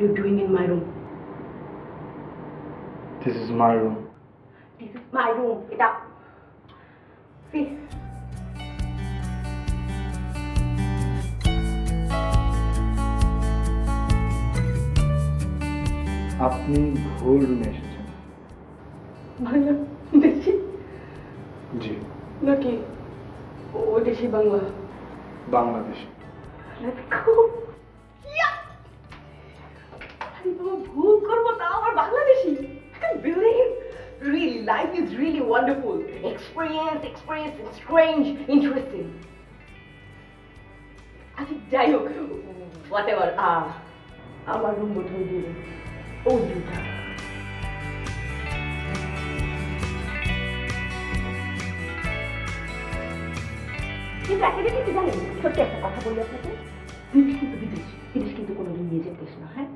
you doing in my room? This is my room. This is my room. এটা See. আপনি ভুল রুমে এসেছেন। বাংলাদেশি জি নাকি ওদেশি Bangla? Bangladeshi. Let's go. Yeah. আরে বাবা ভুল করবো তা আমার Bangladeshi. I can't believe. Really, life is really wonderful. Experience, strange, interesting. আচ্ছা যাই হোক, whatever. আমার রুম বোধহয় দিয়ে দেন। ও দুটা। কিন্তু একটা জিনিস কি জানেন, সত্যি একটা কথা বলি আপনাকে, বিদেশ কিন্তু বিদেশ কিন্তু কোনোদিন নিজের দেশ না। হ্যাঁ,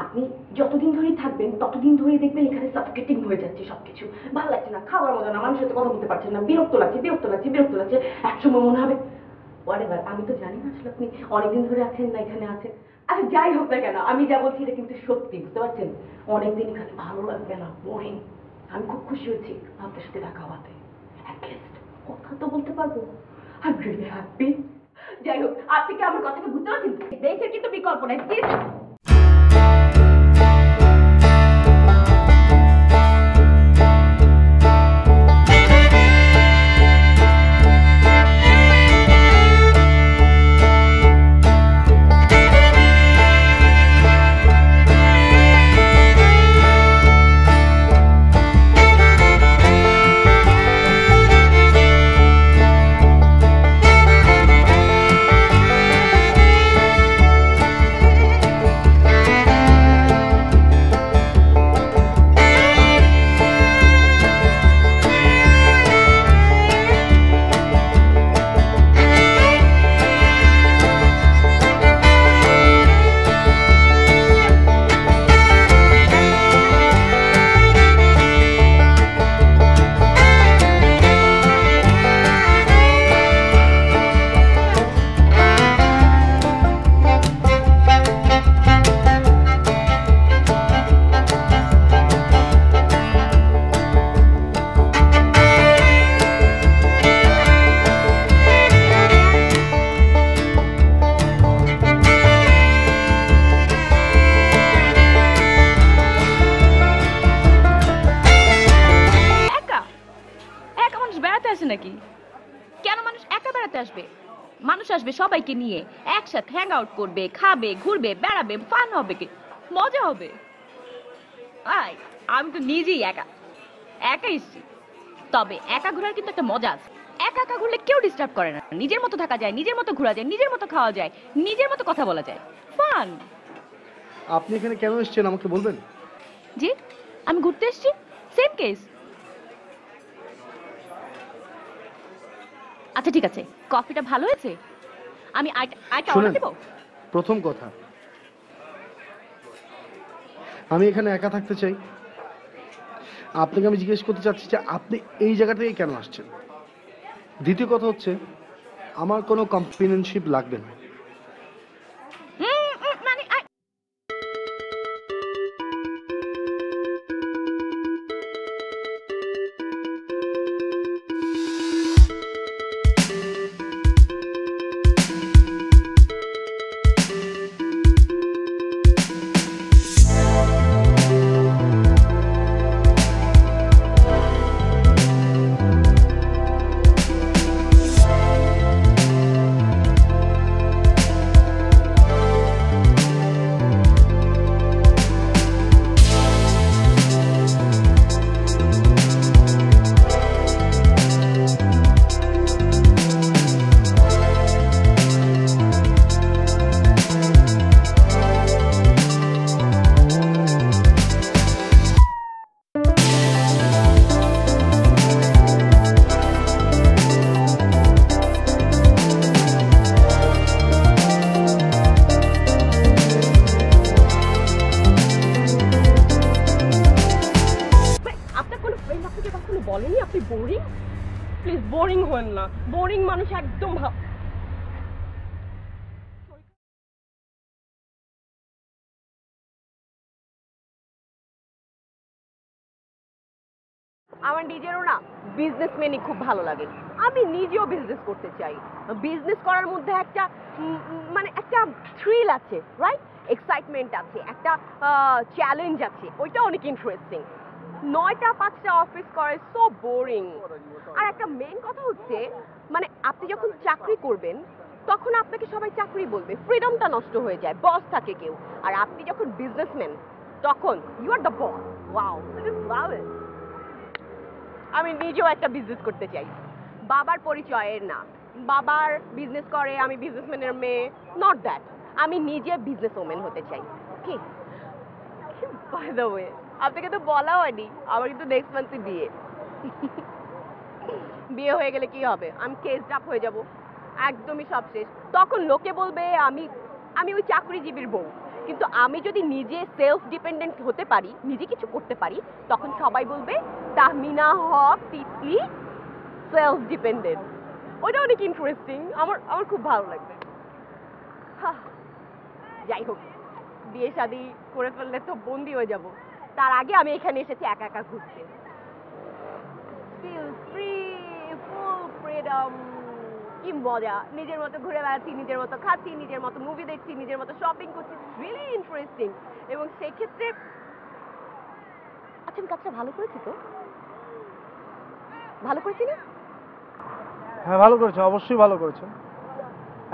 আপনি যতদিন ধরেই থাকবেন ততদিন ধরেই দেখবেন এখানে সাফোকেটিং হয়ে যাচ্ছে সবকিছু, ভালো লাগছে না, খাবার মজা না, মানুষের সাথে কথা বলতে পারছেন না, বিরক্ত লাগছে। একসময় মনে হবে whatever, আমি তো জানি না আসলে আপনি অনেকদিন ধরে আছেন না এখানে আছেন। আচ্ছা যাই হোক না কেন, আমি যা বলছি এটা কিন্তু সত্যি, বুঝতে পারছেন? অনেকদিন এখানে ভালো লাগবে না, বোরিং। আমি খুব খুশি হয়েছি আপনার সাথে দেখা হওয়াতে, অ্যাটলিস্ট কথা তো বলতে পারবো। I'm really happy. যাই হোক, আপনি কি আমার কথাটা বুঝতে পারছেন? দেশের কিন্তু বিকল্প নাই। নাকি কেন মানুষ একা বেড়াতে আসবে? মানুষ আসবে সবাইকে নিয়ে, একসাথে হ্যাং আউট করবে, খাবে, ঘুরবে, বেড়াবে, ফান হবে, কি মজা হবে। আমি তো নিজেই একা এসছি, তবে একা ঘোরার কিন্তু একটা মজা আছে। একা ঘুরলে কেউ ডিস্টার্ব করে না, নিজের মতো থাকা যায়, নিজের মতো ঘোরা যায়, নিজের মতো খাওয়া যায়, নিজের মতো কথা বলা যায়, ফান। আপনি এখানে কেন এসেছেন আমাকে বলবেন? জি, আমি ঘুরতে এসেছি, সেম কেস। আচ্ছা ঠিক আছে, কফিটা ভালো হয়েছে? আমি আইটা অর্ডার দেব। প্রথম কথা, আমি এখানে একা থাকতে চাই। আপনাকে আমি জিজ্ঞেস করতে চাচ্ছি যে আপনি এই জায়গা থেকে কেন আসছেন। দ্বিতীয় কথা হচ্ছে, আমার কোনো কম্পেনিয়নশিপ লাগবে না। বলেনি আপনি বোরিং? প্লিজ বোরিং হন না, বোরিং মানুষ একদম আমার নিজেরও না বিজনেসম্যানই খুব ভালো লাগে। আমি নিজেও বিজনেস করতে চাই। বিজনেস করার মধ্যে একটা মানে একটা থ্রিল আছে, রাইট? এক্সাইটমেন্ট আছে, একটা চ্যালেঞ্জ আছে, ওইটা অনেক ইন্টারেস্টিং। 9টা 5টা অফিস করে সো বোরিং। আর একটা মেইন কথা হচ্ছে মানে আপনি যখন চাকরি করবেন তখন আপনাকে সবাই চাকরি বলবে, ফ্রিডমটা নষ্ট হয়ে যায়, বস থাকে কেউ। আর আপনি যখন বিজনেসম্যান তখন you are the boss. Wow, love it. আমি নিজেও একটা বিজনেস করতে চাই, বাবার পরিচয়ের না। বাবার বিজনেস করে, আমি বিজনেসম্যানের মেয়ে, নট দ্যাট। আমি নিজে বিজনেস ওমেন হতে চাই। কি বাই দ্য ওয়ে, আপনাকে তো বলা হয়নি আমার কিন্তু নেক্সট মান্থে বিয়ে। বিয়ে হয়ে গেলে কি হবে? আমি কেসড আপ হয়ে যাব, একদমই সব শেষ। তখন লোকে বলবে আমি আমি ওই চাকরিজীবীর বউ। কিন্তু আমি যদি নিজে সেলফ ডিপেন্ডেন্ট হতে পারি, নিজে কিছু করতে পারি, তখন সবাই বলবে তাহমিনা হক তিতলি সেলফ ডিপেন্ডেন্ট। ওইটা অনেক ইন্টারেস্টিং, আমার আমার খুব ভালো লাগবে। যাই হোক, বিয়ে শাদি করে ফেললে তো বন্দি হয়ে যাব। তার আগে আমি এখানে এসেছি একা একা ঘুরতে। Feel free, full freedom. কি মজা, নিজের মতো ঘুরে বেড়াচ্ছি, নিজের মতো খাচ্ছি, নিজের মতো মুভি দেখছি, নিজের মতো শপিং করছি। Really interesting. এবং সেই ক্ষেত্রে আচ্ছা, আমি কাজটা ভালো করেছি তো? ভালো করেছি না? হ্যাঁ ভালো করেছে, অবশ্যই ভালো করেছে।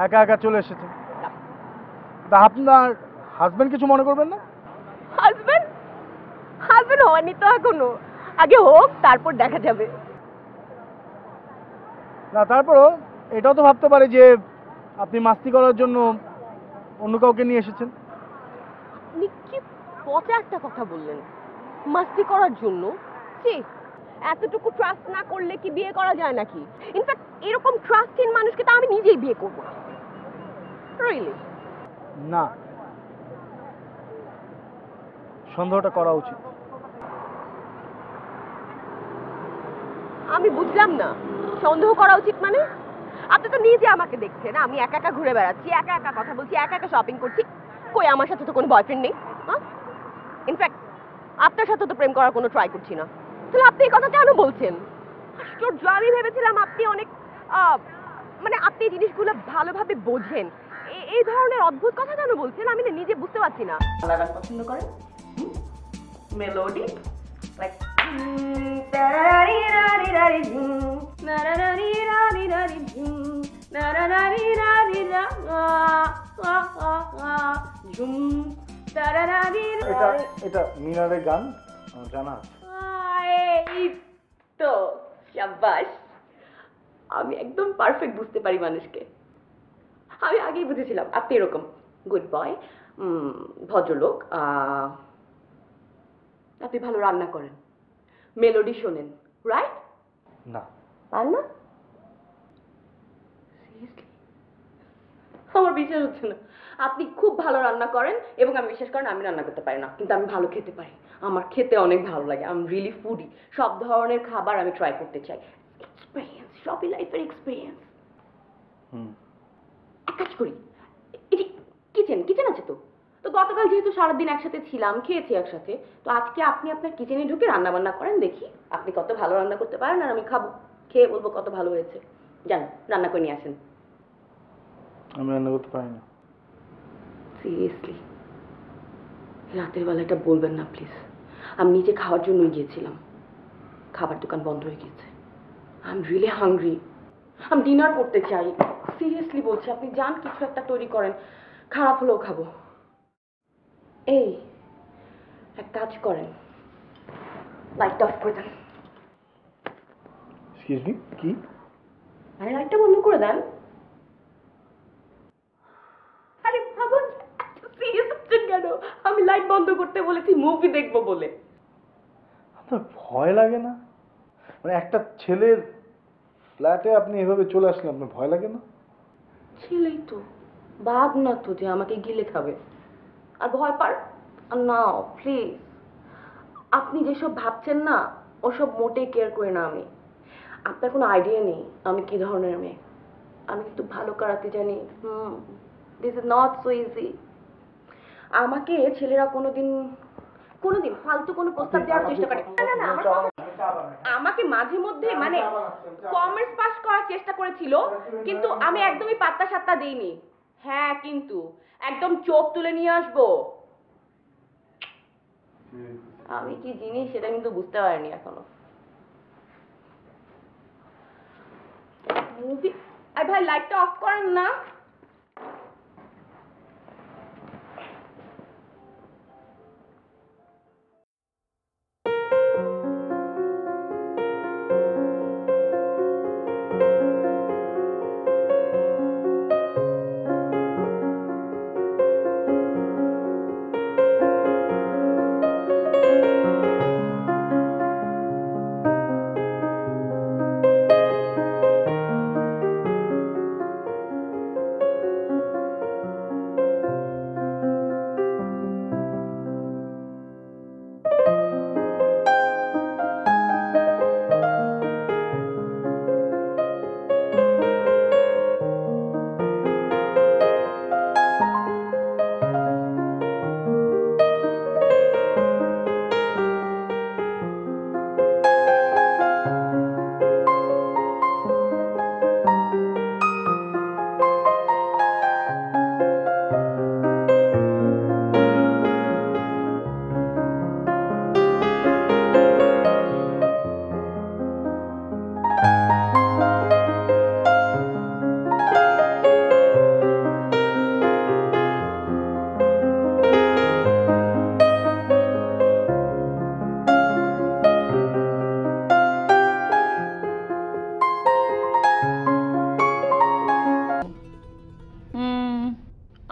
একা একা চলে এসেছে। তা আপনার হাজবেন্ড কিছু মনে করবেন না? হাজবেন্ড হাজবেন্ড হয়নি তো এখনো, আগে হোক তারপর দেখা যাবে। না তারপরও এটাও তো ভাবতে পারে যে আপনি মাস্তি করার জন্য অন্য কাউকে নিয়ে এসেছেন। আপনি কি পচা একটা কথা বললেন, মাস্তি করার জন্য? ছি, এতটুকু ট্রাস্ট না করলে কি বিয়ে করা যায় নাকি? ইনফ্যাক্ট এরকম ট্রাস্টহীন মানুষকে তো আমি নিজেই বিয়ে করব না। রিয়েলি? না, সন্দেহটা করা উচিত। আমি বুঝলাম না, সন্দেহ করা উচিত মানে? আপনি তো নিজে আমাকে দেখছেন, আমি একা একা ঘুরে বেড়াচ্ছি, একা একা কথা বলছি, একা একা শপিং করছি। কই আমার সাথে তো কোনো বয়ফ্রেন্ড নেই। হ্যাঁ, ইনফ্যাক্ট আপনার সাথে তো প্রেম করার কোনো ট্রাই করছি না। তাহলে আপনি এই কথা কেন বলছেন? আশ্চর্য, আমি ভেবেছিলাম আপনি অনেক মানে আপনি এই জিনিসগুলো ভালোভাবে বোঝেন। এই ধরনের অদ্ভুত কথা কেন বলছেন? আমি না নিজে বুঝতে পারছি না। গান পছন্দ করেন? মেলোডি লাইক এটা মিনারের গান জানা আছে। এই তো শাবাশ, আমি একদম পারফেক্ট বুঝতে পারি মানুষকে। আমি আগেই বুঝেছিলাম আপনি এরকম গুড বয়, ভদ্রলোক। আপনি ভালো রান্না করেন, মেলোডি শোনেন, রাইট? না। আর না? সিরিয়াসলি আমার বিশ্বাস হচ্ছে না। আপনি খুব ভালো রান্না করেন এবং আমি বিশ্বাস করেন আমি রান্না করতে পারি না, কিন্তু আমি ভালো খেতে পারি। আমার খেতে অনেক ভালো লাগে। আমি রিয়েলি ফুডি, সব ধরনের খাবার আমি ট্রাই করতে চাই। এক্সপিরিয়েন্স, শপি লাইফের এক্সপিরিয়েন্স। এক কাজ করি, এই যে কিচেন আছে তো, তো গতকাল যেহেতু সারাদিন একসাথে ছিলাম, খেয়েছি একসাথে, তো আজকে আপনি আপনার কিচেনে ঢুকে রান্না বান্না করেন, দেখি আপনি কত ভালো রান্না করতে পারেন, আর আমি খাবো, খেয়ে বলবো কত ভালো হয়েছে। জান, রান্না করে নিয়ে আসেন। আমি রান্না করতে পারি না। সিরিয়াসলি রাতের বেলাটা বলবেন না প্লিজ। আমি নিজে খাওয়ার জন্যই গিয়েছিলাম, খাবার দোকান বন্ধ হয়ে গেছে। আই এম রিয়েলি হাংরি, আমি ডিনার করতে চাই। সিরিয়াসলি বলছি, আপনি যান কিছু একটা তৈরি করেন, খারাপ হলেও খাবো। এই এক কাজ করেন, লাইটটা অফ করে দেন। এক্সকিউজ মি, কি? আরে লাইটটা বন্ধ করে দেন। আরে ভাবুন, সিরিয়াস হচ্ছেন কেন? আমি লাইট বন্ধ করতে বলেছি মুভি দেখবো বলে। আপনার ভয় লাগে না? মানে একটা ছেলের ফ্ল্যাটে আপনি এভাবে চলে আসলেন, আপনার ভয় লাগে না? ছেলেই তো, বাঘ না তো যে আমাকে গিলে খাবে। আর ভয় পার না, প্লিজ। আপনি যেসব ভাবছেন না, ওসব মোটেই কেয়ার করি না আমি। আপনার কোনো আইডিয়া নেই আমি কি ধরনের মেয়ে। আমি কিন্তু ভালো করাতে জানি। This is not so easy. আমাকে ছেলেরা কোনোদিন ফালতু কোনো প্রস্তাব দেওয়ার চেষ্টা করে না। আমাকে মাঝে মধ্যে মানে কমার্স পাস করার চেষ্টা করেছিল, কিন্তু আমি একদমই পাত্তা সাত্তা দিইনি। হ্যাঁ কিন্তু একদম চোখ তুলে নিয়ে আসবো। আমি কি জিনিস সেটা কিন্তু বুঝতে পারিনি এখনো। মুভি আই ভাই লাইটটা অফ করেন না।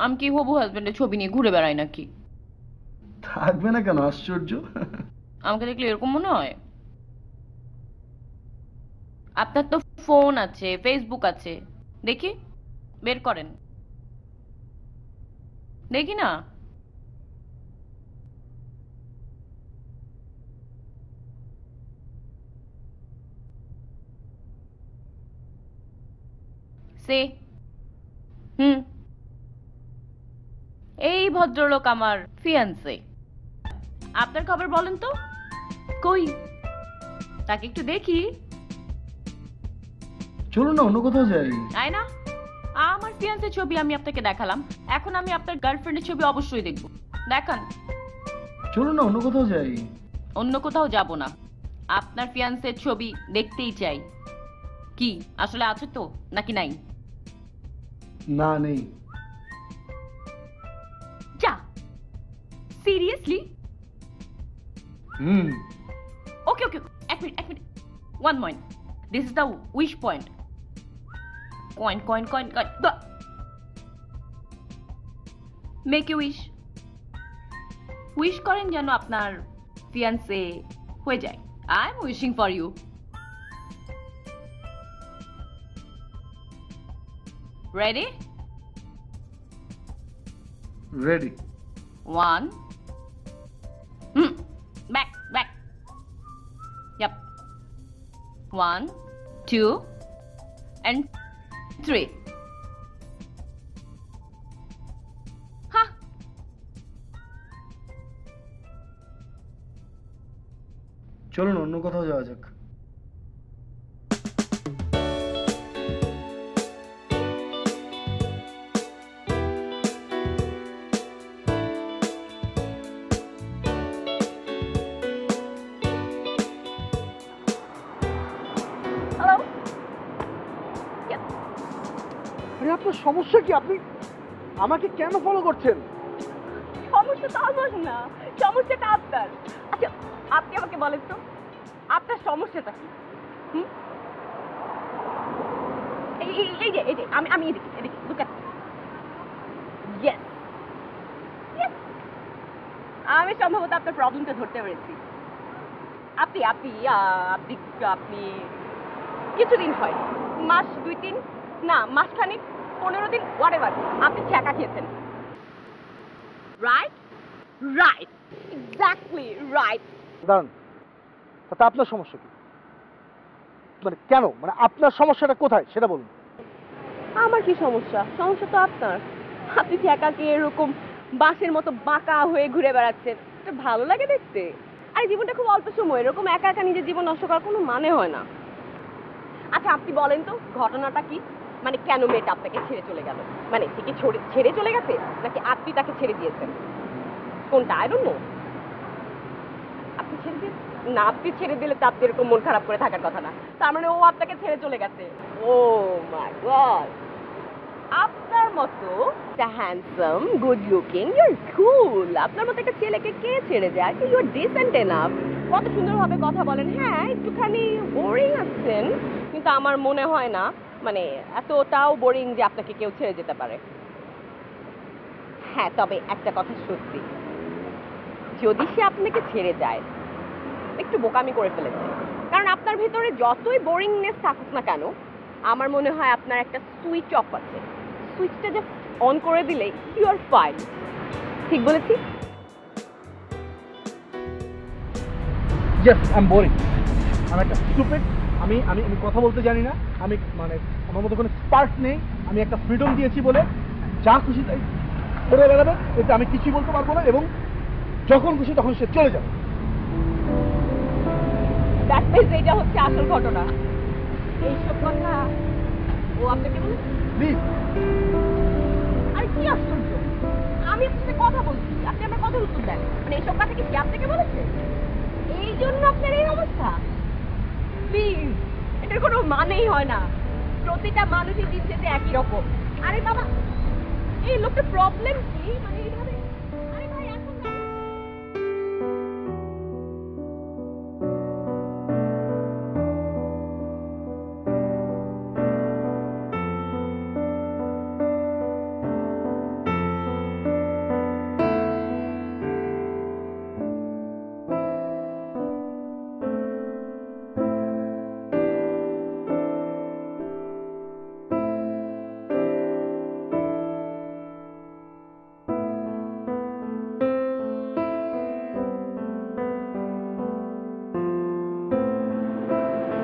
আমি কি হবু হাজবেন্ডের ছবি নিয়ে ঘুরে বেড়াই নাকি? থাকবে না কেন, আশ্চর্য। আমাকে দেখলে এরকম মনে হয়? আপনার তো ফোন আছে, ফেসবুক আছে, দেখি বের করেন, দেখি না। সে এই ভদ্রলোক আমার ফিয়ান্সে। আপনার খবর বলেন তো, কই তাকে একটু দেখি। চলুন না অন্য কোথাও যাই। তাই না? আমার ফিয়ান্সের ছবি আমি আপনাকে দেখালাম, এখন আমি আপনার গার্লফ্রেন্ডের ছবি অবশ্যই দেখব। দেখান। চলুন না অন্য কোথাও যাই। অন্য কোথাও যাব না, আপনার ফিয়ান্সের ছবি দেখতেই চাই। কি আসলে আছে তো নাকি নাই? না, নেই। যা, সিরিয়াসলি? ওকে ওকে, এক minute, one point. This is the wish point. Coin make you wish করেন যেন আপনার ফিয়ান্সে হয়ে যায়। I am wishing for you. Ready? Ready. One. Back. Yep. 1, 2, and 3. Ha. চলুন অন্য কোথাও যাওয়া যাক। আরে আপনার সমস্যা কি? আপনি আমাকে কেন ফলো করছেন? সমস্যা তো আমার না, সমস্যাটা আপনার। আচ্ছা আপনি আমাকে বলেন তো, আপনার সমস্যাটা কি? এই যে আমি এদিকে look at me. Yes. আমি সম্ভবত আপনার প্রবলেমটা ধরতে পেরেছি। আপনি কিছুদিন হয়, মাস 2-3 না, মাসখানিক, 15 দিন, হোয়াটএভার, আপনি ছ্যাঁকা খেয়েছেন। Right, exactly right. দাঁড়ান, তা আপনার সমস্যা কি? মানে কেন, মানে আপনার সমস্যাটা কোথায় সেটা বলুন। আমার কি সমস্যা? সমস্যা তো আপনার। আপনি ছ্যাঁকা খেয়ে এরকম বাঁশের মতো বাঁকা হয়ে ঘুরে বেড়াচ্ছেন, এটা ভালো লাগে দেখতে? আরে জীবনটা খুব অল্প সময়, এরকম একা একা নিজের জীবন নষ্ট করার কোনো মানে হয় না। আচ্ছা আপনি বলেন তো ঘটনাটা কি, মানে কেন মেয়েটা আপনাকে ছেড়ে চলে গেল? মানে ঠিকই ছেড়ে চলে গেছে নাকি আপনি তাকে ছেড়ে দিয়েছেন? কোনটা? I don't know. আপনি ছেড়ে দিয়েছেন না? আপনি ছেড়ে দিলে তো আপনি এরকম মন খারাপ করে থাকার কথা না। তার মানে ও আপনাকে ছেড়ে চলে গেছে। ও মাই গড, আপনার মতো একটা হ্যান্ডসাম, গুড লুকিং, ইউর কুল, আপনার মতো একটা ছেলেকে কে ছেড়ে যায়? ইউর ডিসেন্ট এনাফ, কত সুন্দরভাবে কথা বলেন। হ্যাঁ একটুখানি বোরিং আছেন, কিন্তু আমার মনে হয় না মানে এতটাও বোরিং যে আপনাকে কেউ ছেড়ে যেতে পারে। হ্যাঁ তবে একটা কথা সত্যি, যদি সে আপনাকে ছেড়ে যায় একটু বোকামি করে ফেলেছে, কারণ আপনার ভেতরে যতই বোরিংনেস থাকুক না কেন আমার মনে হয় আপনার একটা সুইচ অফ আছে, সুইচটা জাস্ট অন করে দিলেই ইউ আর ফাইন। ঠিক বলেছি? Yes, I am boring. আমি একটা স্টুপিড। আমি আমি আমি কথা বলতে জানি না। আমি মানে আমার মতো কোনো স্পার্ক নেই। আমি একটা ফ্রিডম দিয়েছি বলে যা খুশি তাই করে বেড়াবে, এতে আমি কিছুই বলতে পারবো না, এবং যখন খুশি তখন সে চলে যাবে। দ্যাট মিন্স এটা হচ্ছে আসল ঘটনা। এইসব কথা ও আপনাকে বলেছে? প্লিজ। আর কি আশ্চর্য, আমি আপনার সাথে কথা বলছি, আপনি আমার কথার উত্তর দেন, মানে এইসব কথা কি আপনাকে বলেছে? এই জন্য আপনার এই অবস্থা? প্লিজ, এটার কোনো মানেই হয় না। প্রতিটা মানুষই দিন শেষে একই রকম। আরে বাবা, এই লোকটা প্রবলেম কি? মানে এইভাবে, আরে ভাই এখন না।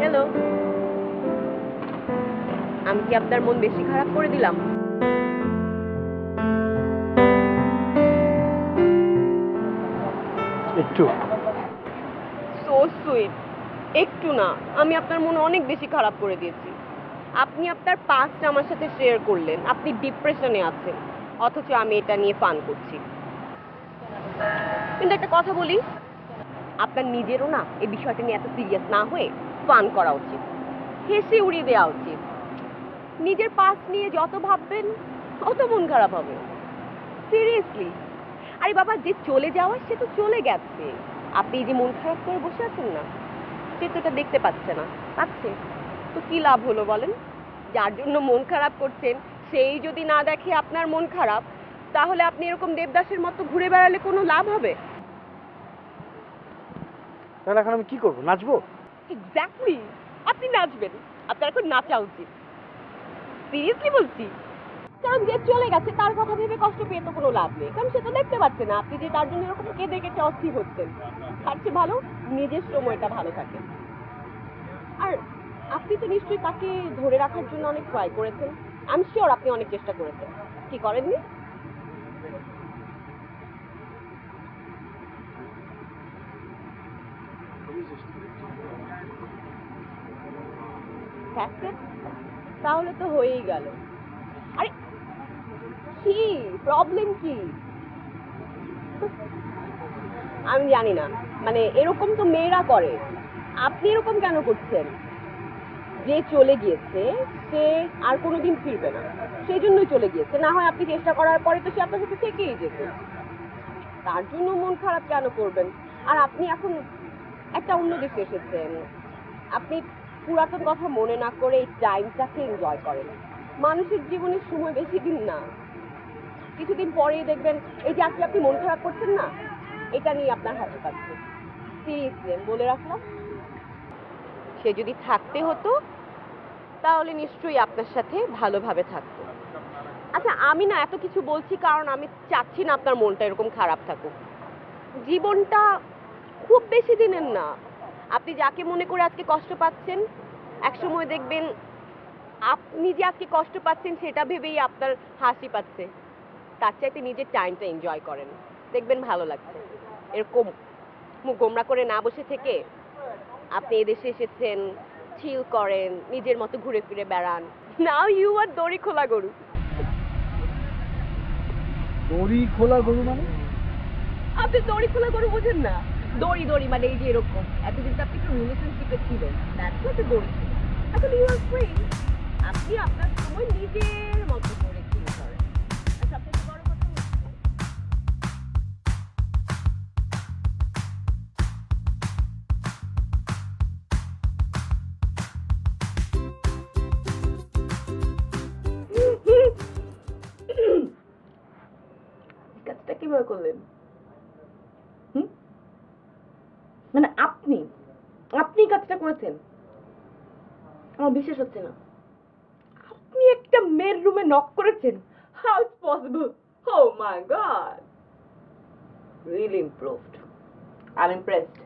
হ্যালো, আমি কি আপনার মন বেশি খারাপ করে দিলাম? একটু। So sweet. একটু না, আমি আপনার মন অনেক বেশি খারাপ করে দিয়েছি। আপনি আপনার পাস্ট আমার সাথে শেয়ার করলেন, আপনি ডিপ্রেশনে আছেন, অথচ আমি এটা নিয়ে ফান করছি। কিন্তু একটা কথা বলি, আপনার নিজেরও না এই বিষয়টা নিয়ে এত সিরিয়াস না হয়ে ফান করা উচিত, হেসে উড়িয়ে দেওয়া উচিত। নিজের পাস্ট নিয়ে যত ভাববেন অত মন খারাপ হবে। সিরিয়াসলি। আরে বাবা, যে চলে যাওয়ার সে তো চলে গেছে। আপনি যে মন খারাপ করে বসে আছেন না, সে তো এটা দেখতে পাচ্ছে না। পাচ্ছে তো কি লাভ হলো বলেন? যার জন্য মন খারাপ করছেন সেই যদি না দেখে আপনার মন খারাপ, তাহলে আপনি এরকম দেবদাসের মতো ঘুরে বেড়ালে কোনো লাভ হবে? তাহলে এখন আমি কি করবো? নাচবো? এক্স্যাক্টলি, আপনি নাচবেন। আপনার এখন নাচা উচিত। সিরিয়াসলি বলছি, কারণ যে চলে গেছে তার কথা ভেবে কষ্ট পেয়ে তো কোনো লাভ নেই, কারণ সে তো দেখতে পাচ্ছে না আপনি যে তার জন্য এরকম কেঁদে কেটে অস্থির হচ্ছেন। তার চেয়ে ভালো নিজের সময়টা ভালো থাকে। আর আপনি তো নিশ্চয়ই তাকে ধরে রাখার জন্য অনেক ট্রাই করেছেন। আমি শিওর আপনি অনেক চেষ্টা করেছেন, কি করেননি? That's it? তাহলে তো হয়েই গেল। আরে কি প্রবলেম কি? আমি জানি না, মানে এরকম তো মেয়েরা করে, আপনি এরকম কেন করছেন? যে চলে গিয়েছে সে আর কোনোদিন ফিরবে না, সেই জন্যই চলে গিয়েছে। না হয় আপনি চেষ্টা করার পরে তো সে আপনার সাথে থেকেই যেত, তার জন্য মন খারাপ কেন করবেন? আর আপনি এখন একটা অন্য দেশে এসেছেন, আপনি পুরাতন কথা মনে না করে এই টাইমটাকে এনজয় করেন। মানুষের জীবনের সময় বেশি দিন না, কিছুদিন পরেই দেখবেন এই যে আজকে আপনি মন খারাপ করছেন না, এটা নিয়ে আপনার হাসি পাচ্ছে। সিরিয়াসলি বলে রাখলাম, সে যদি থাকতে হতো তাহলে নিশ্চয়ই আপনার সাথে ভালোভাবে থাকতো। আচ্ছা আমি না এত কিছু বলছি কারণ আমি চাচ্ছি না আপনার মনটা এরকম খারাপ থাকুক। জীবনটা খুব বেশি দিনের না। আপনি যাকে মনে করে আজকে কষ্ট পাচ্ছেন, একসময় দেখবেন আপনি যে আজকে কষ্ট পাচ্ছেন সেটা ভেবেই আপনার হাসি পাচ্ছে। তার চাইতে নিজের টাইমটা এনজয় করেন, দেখবেন ভালো লাগছে। এরকম মুখ গোমরা করে না বসে থেকে আপনি এদেশে এসেছেন, চিল করেন, নিজের মতো ঘুরে ফিরে বেড়ান। নাও ইউ আর দড়ি খোলা গরু। দড়ি খোলা গরু মানে? আপনি দড়ি খোলা গরু বোঝেন না? দড়ি দড়ি মানে এই যে এরকম, এতদিন তো আপনি একটু রিলেশনশিপে ছিলেন, দ্যাটস হোয়াট দড়ি ছিল। এখন ইউ আর ফ্রি, আপনি আপনার সময় নিজের মতো করে চিল করেন। আর সবথেকে বড় কথা হচ্ছে কাজটা কিভাবে করলেন? মানে আপনি আপনি কাজটা করেছেন? আমার বিশ্বাস হচ্ছে না। আপনি একটা মেয়ের রুমে নক করেছেন? How it's possible? Oh my god, really improved, I am impressed.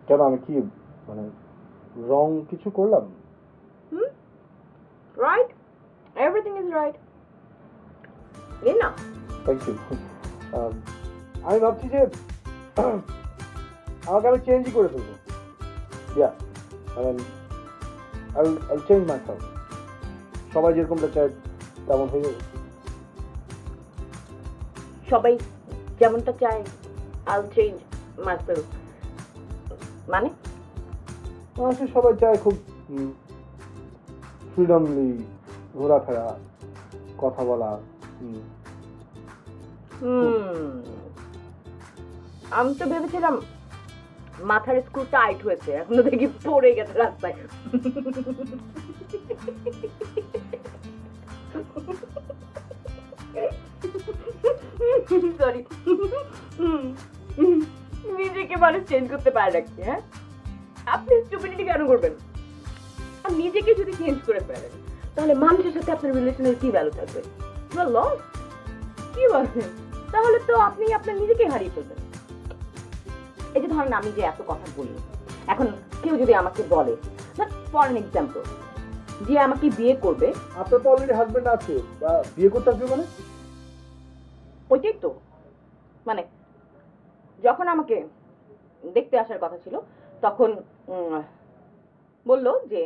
কেন, আমি কি মানে রং কিছু করলাম? Right, everything is right. না থ্যাংক ইউ। আমি ভাবছি যে আমাকে আমি চেঞ্জই করে ফেলবো। ইয়া, I'll change myself. সবাই যেরকমটা চায় তেমন হয়ে যাবে। সবাই যেমনটা চায়, I'll change myself মানে? আসলে সবাই চায় খুব ফ্রিডমলি ঘোরাফেরা, কথা বলা। আমি তো ভেবেছিলাম মাথার স্ক্রু টাইট হয়েছে, এখনো দেখি পড়ে গেছে রাস্তায়। সরি, নিজেকে মানুষ চেঞ্জ করতে পারে নাকি? হ্যাঁ, আপনি স্টুপিডিটি কেন করবেন? আর নিজেকে যদি চেঞ্জ করে ফেলেন তাহলে মানুষের সাথে আপনার রিলেশনের কি ভ্যালু থাকবে? লস। কি বলছেন? তাহলে তো আপনি আপনার নিজেকে হারিয়ে ফেলবেন। এই যে ধরেন আমি যে এত কথা বলি, এখন কেউ যদি আমাকে বলে, ফর এন এক্সাম্পল, যে আমাকে বিয়ে করবে। আপনার তো অলরেডি হাজবেন্ড আছে, বা বিয়ে করতে আসবে মানে? ওইটাই তো, মানে যখন আমাকে দেখতে আসার কথা ছিল তখন বললো যে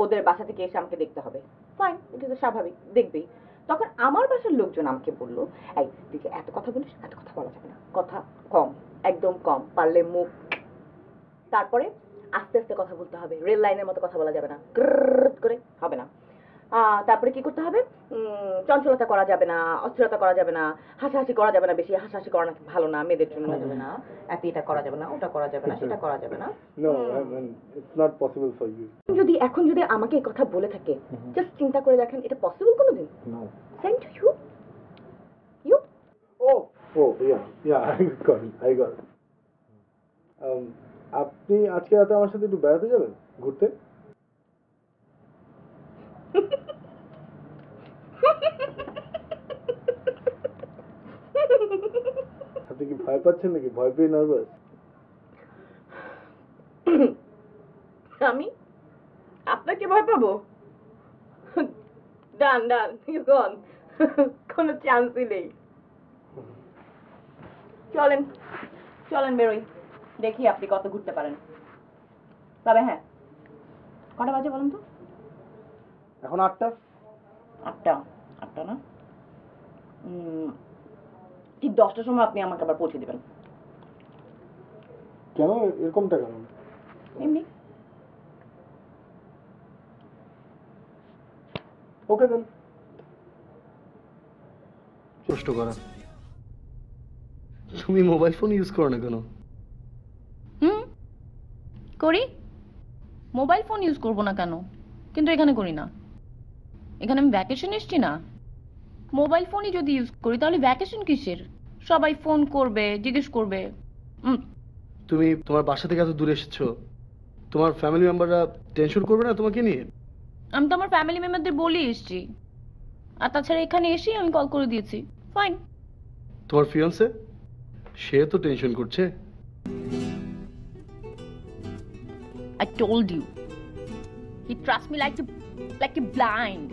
ওদের বাসা থেকে এসে আমাকে দেখতে হবে। ফাইন, এটা তো স্বাভাবিক, দেখবেই। তখন আমার বাসার লোকজন আমাকে বললো, এই তুই যে এত কথা বলিস, এত কথা বলা যাবে না, কথা কম, একদম কম, পারলে মুখ। তারপরে আস্তে আস্তে কথা বলতে হবে, রেল লাইনের মতো কথা বলা যাবে না, করে হবে না। তারপরে কি করতে হবে? চঞ্চলতা করা যাবে না, অস্থিরতা করা যাবে না, হাসাহাসি করা যাবে না, বেশি হাসাহাসি করা নাকি ভালো না, মেয়েদের জন্য যাবে না, এটা করা যাবে না, ওটা করা যাবে না, সেটা করা যাবে না। No, it's not possible for you. এখন যদি আমাকে এই কথা বলে থাকে, জাস্ট চিন্তা করে দেখেন, এটা পসিবল কোনোদিন? No. Send to you you I got it. আপনি আজকে রাতে আমার সাথে একটু বেড়াতে যাবেন, ঘুরতে? আপনি কি ভয় পাচ্ছেন নাকি? ভয় পেয়ে নার্ভাস? আমি আপনাকে ভয় পাবো? ডান, কোনো চান্সই নেই। চলেন চলেন, বেরোই, দেখি আপনি কত ঘুরতে পারেন। তবে হ্যাঁ, কটা বাজে বলুন তো? এখন 8টা। 8টা না, ঠিক 10টার সময় আপনি আমাকে আবার পৌঁছে দেবেন। কেন এরকমটা কেন? এমনি। ওকে দেন। কষ্ট করা। তুমি মোবাইল ফোন ইউজ করো না কেন? করি, মোবাইল ফোন ইউজ করবো না কেন? কিন্তু এখানে করি না, এখানে আমি ভ্যাকেশন এসছি না। মোবাইল ফোনই যদি ইউজ করি তাহলে ভ্যাকেশন কিসের? সবাই ফোন করবে, জিজ্ঞেস করবে। তুমি তোমার বাসা থেকে এত দূরে এসেছো, তোমার ফ্যামিলি মেম্বাররা টেনশন করবে না তোমাকে নিয়ে? আমি তো আমার ফ্যামিলি মেম্বারদের বলেই এসছি, আর তাছাড়া এখানে এসেই আমি কল করে দিয়েছি। ফাইন। তোমার ফিয়ান্সে, সে তো টেনশন করছে। I told you. He trusts me like a blind.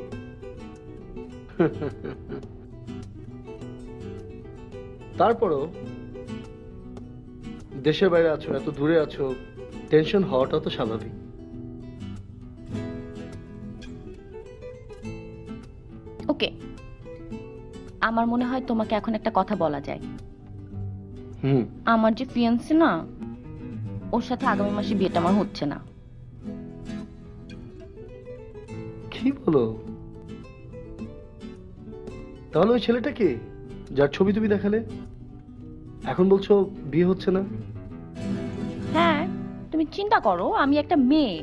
তারপরও দেশের বাইরে আছো, এত দূরে আছো, টেনশন হওয়াটা তো স্বাভাবিক। ওকে, আমার মনে হয় তোমাকে এখন একটা কথা বলা যায়। আমার যে ফিয়ান্সি না, ওর সাথে আগামী মাসে বিয়েটা আমার হচ্ছে না। কি বলো? তাহলে ওই ছেলেটা কে, যার ছবি তুমি দেখালে? এখন বলছো বিয়ে হচ্ছে না? হ্যাঁ, তুমি চিন্তা করো, আমি একটা মেয়ে,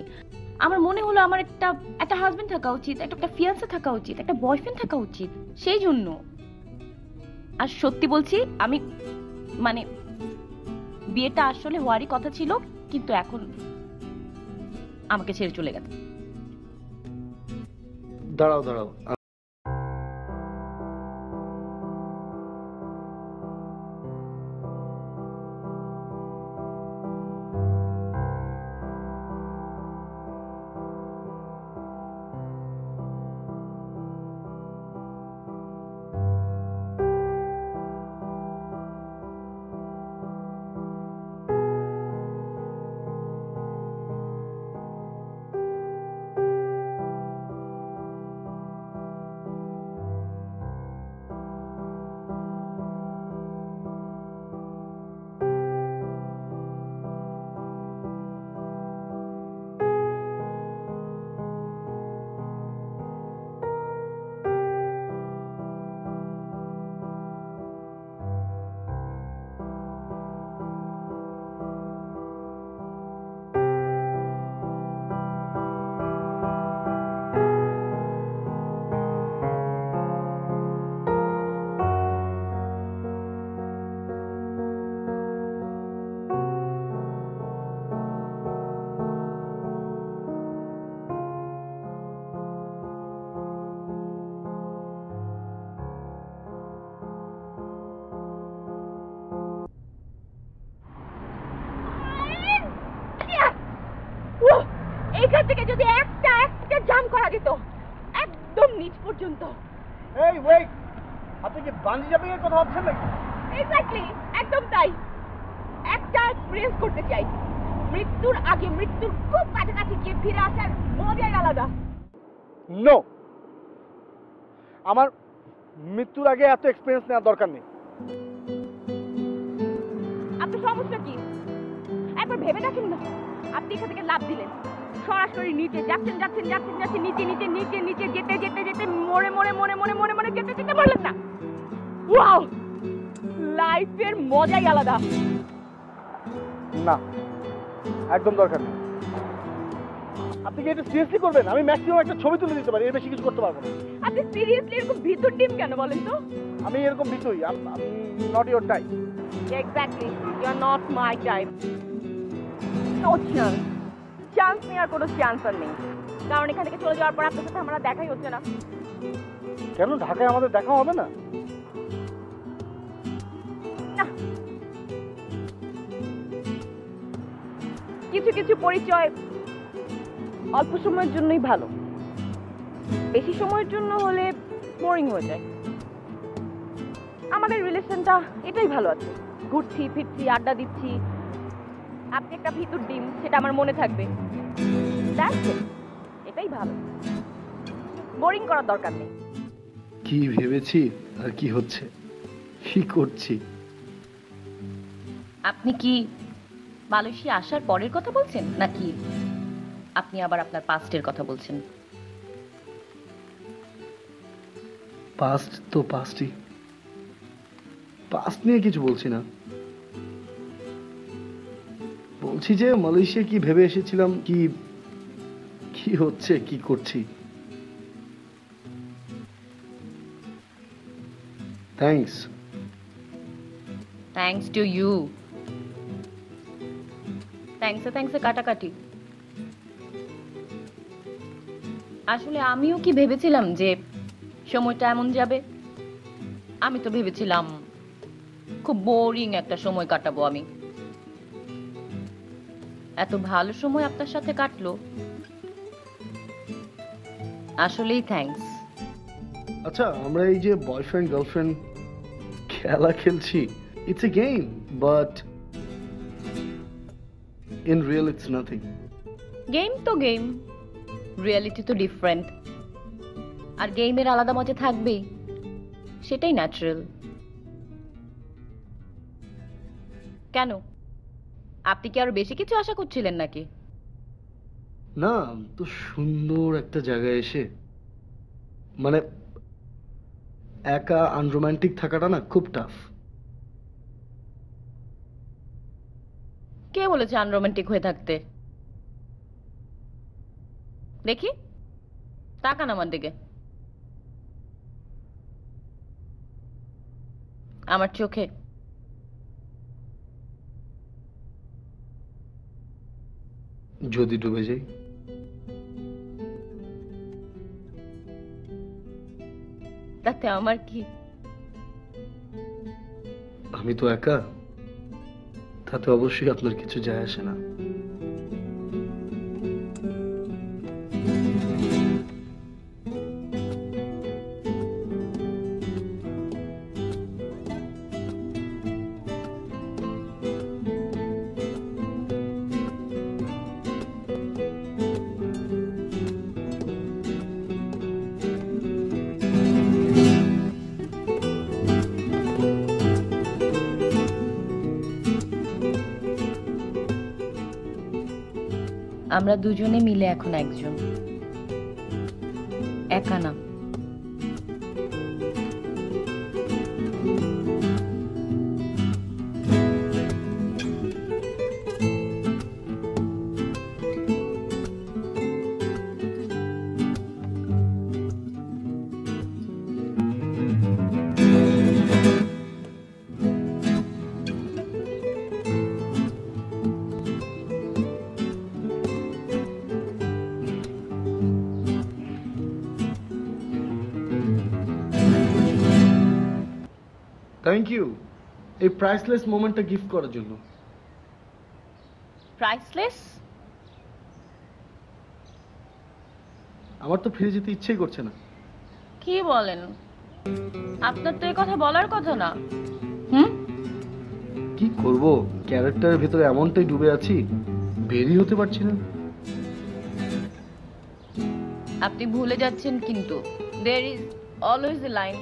আমার মনে হলো আমার একটা হাজবেন্ড থাকা উচিত, একটা ফিয়ান্সে থাকা উচিত, একটা বয়ফ্রেন্ড থাকা উচিত, সেই জন্য। আর সত্যি বলছি, আমি মানে বিয়েটা আসলে হওয়ারই কথা ছিল, কিন্তু এখন আমাকে ছেড়ে চলে গেছে। দাঁড়াও দাঁড়াও, এখান থেকে যদি একটা জাম করা যেত একদম নিচ পর্যন্ত। এই ওয়েট, আপনি কি বাঞ্জি জাম্পিং এর কথা ভাবছেন নাকি? এক্স্যাক্টলি, একদম তাই। একটা এক্সপেরিয়েন্স করতে চাই, মৃত্যুর আগে মৃত্যুর খুব কাছাকাছি গিয়ে ফিরে আসার মজাই আলাদা। নো, আমার মৃত্যুর আগে এত এক্সপেরিয়েন্স নেওয়ার দরকার নেই। আপনার সমস্যা কি একবার ভেবে দেখেন না। আপনি এখান থেকে লাফ দিলেন, সরাসরি নিচে যাচ্ছেন যাচ্ছেন যাচ্ছেন যাচ্ছেন নিচে নিচে নিচে নিচে যেতে যেতে যেতে মরে মরে মরে মরে মরে মরে যেতে যেতে পারলেন না। ওয়াও, লাইফের মজাই আলাদা। না, একদম দরকার নেই। আপনি কি এটা সিরিয়াসলি করবেন? আমি ম্যাক্সিমাম একটা ছবি তুলে দিতে পারি, এর বেশি কিছু করতে পারবো না। আপনি সিরিয়াসলি এরকম ভিতর টিম কেন বলেন তো? আমি এরকম বিচুই, not your type. Exactly, you are not my type. No chance, chance নেওয়ার কোনো চান্স আর নেই, কারণ এখান থেকে চলে যাওয়ার পর আপনার সাথে আমার দেখাই হচ্ছে না। কেন, ঢাকায় আমাদের দেখা হবে না? না, কিছু কিছু পরিচয় অল্প সময়ের জন্যই ভালো, বেশি সময়ের জন্য হলে বোরিং হয়ে যায়। আমাদের রিলেশনটা এটাই ভালো আছে, ঘুরছি ফিরছি আড্ডা দিচ্ছি, আপনি একটা ভিতর ডিম, সেটা আমার মনে থাকবে। That's it. এটাই ভালো, বোরিং করার দরকার নেই। কি ভেবেছি আর কি হচ্ছে, কি করছি? আপনি কি মালয়েশিয়া আসার পরের কথা বলছেন, নাকি আপনি আবার আপনার পাস্টের কথা বলছেন? পাস্ট তো পাস্টই, পাস্ট নিয়ে কিছু বলছি না। বলছি যে মালয়েশিয়া কি ভেবে এসেছিলাম, কি কি হচ্ছে, কি করছি। থ্যাঙ্কস। Thanks to you. থ্যাঙ্কসে কাটাকাটি। আসলে আমিও কি ভেবেছিলাম যে সময়টা এমন যাবে? আমি তো ভেবেছিলাম খুব বোরিং একটা সময় কাটাবো আমি। এত ভালো সময় আপনার সাথে কাটলো, আসলেই থ্যাঙ্কস। আচ্ছা, আমরা এই যে বয়ফ্রেন্ড গার্লফ্রেন্ড খেলা খেলছি, it's a game, but In real, it's nothing. Game তো গেম, রিয়েলিটি তো ডিফারেন্ট। আর গেমের আলাদা মজা থাকবেই, সেটাই ন্যাচারাল। কেন, আপনি কি আরো বেশি কিছু আশা করছিলেন নাকি? না, তো সুন্দর একটা জায়গায় এসে মানে একা আনরোম্যান্টিক থাকাটা না খুব টাফ। কে বলেছে আনরোমান্টিক হয়ে থাকতে? দেখি, তাকান আমার দিকে। আমার চোখে। যদি ডুবে যাই? তাতে আমার কি? আমি তো একা, তাতে অবশ্যই আপনার কিছু যায় আসে না। আমরা দুজনে মিলে এখন একজন, একা না। থ্যাংক ইউ এই প্রাইসলেস মোমেন্টটা গিফট করার জন্য। প্রাইসলেস? আমার তো ফিরে যেতে ইচ্ছেই করছে না। কি বলেন? আপনার তো এই কথা বলার কথা না। হুম? কি করব, ক্যারেক্টারের ভেতরে এমনটাই ডুবে আছি, বেরিয়ে হতে পারছি না। আপনি ভুলে যাচ্ছেন কিন্তু there is always a line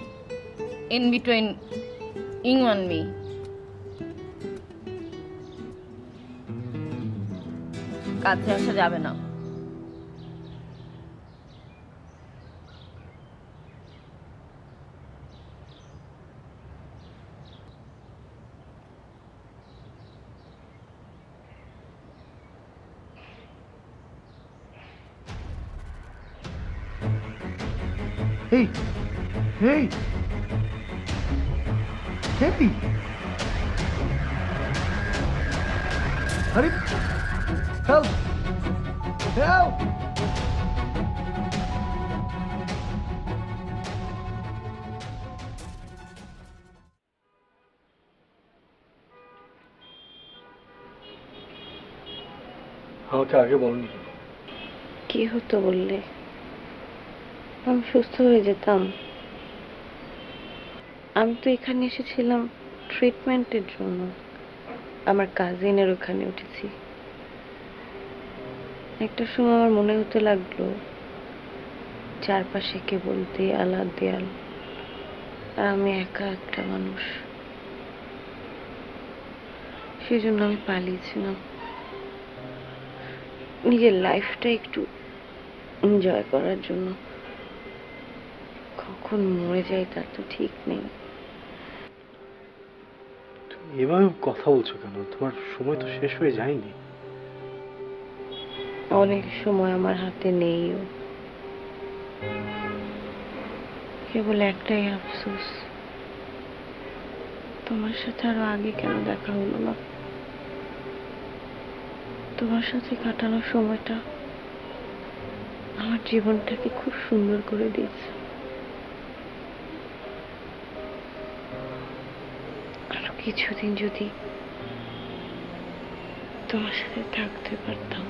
in between you and me. কাছে আসা যাবে না। Hey! Hey! Hey! Hurry! Help! Help! আমাকে আগে বলনি। কি হতো বললে? আমি সুস্থ হয়ে যেতাম। আমি তো এখানে এসেছিলাম ট্রিটমেন্টের জন্য। আমার কাজিনের ওখানে উঠেছি। একটা সময় আমার মনে হতে লাগলো চারপাশে কেবল দেয়াল আর দেয়াল, আর আমি একা একটা মানুষ। সেজন্য আমি পালিয়েছিলাম, নিজের লাইফটা একটু এনজয় করার জন্য। কখন মরে যাই তার তো ঠিক নেই। এভাবে কথা বলছো কেন? তোমার সময় তো শেষ হয়ে যায়নি। অনেক সময় আমার হাতে নেইও, কেবল একটাই আফসোস, তোমার সাথে আরো আগে কেন দেখা হলো না। তোমার সাথে কাটানো সময়টা আমার জীবনটাকে খুব সুন্দর করে দিয়েছে। আরো কিছুদিন যদি তোমার সাথে থাকতে পারতাম।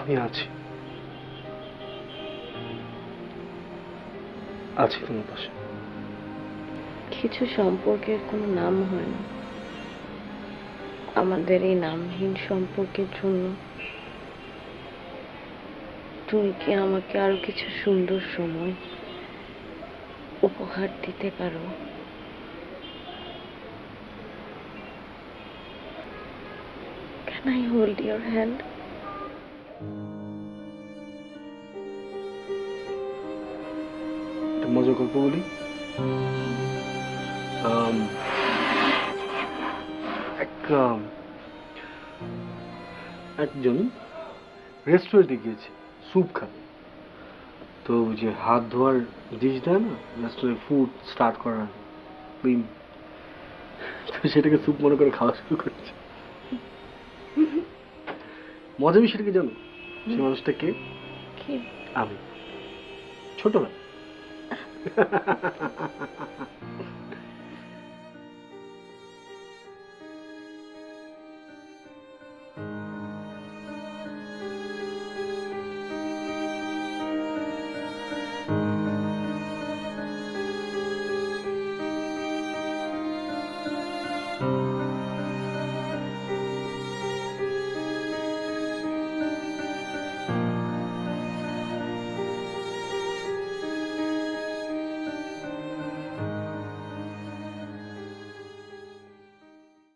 আমি আছি, আছি তোমার পাশে। কিছু সম্পর্কের কোনো নাম হয় না। আমাদের এই নামহীন সম্পর্কের জন্য তুমি কি আমাকে আরো কিছু সুন্দর সময় উপহার দিতে পারো? Can I hold your hand? একটা মজার গল্প বলি। একজন রেস্টুরেন্টে গিয়েছে স্যুপ খাবে, তো যে হাত ধোয়ার ডিশ দেয় না রেস্টুরেন্ট ফুড স্টার্ট করার ক্লিন, তো সেটাকে স্যুপ মনে করে খাওয়া শুরু করেছে। মজা বিষয়টা কি জানো? সে মানুষটা কে? কি? আমি ছোটবেলা।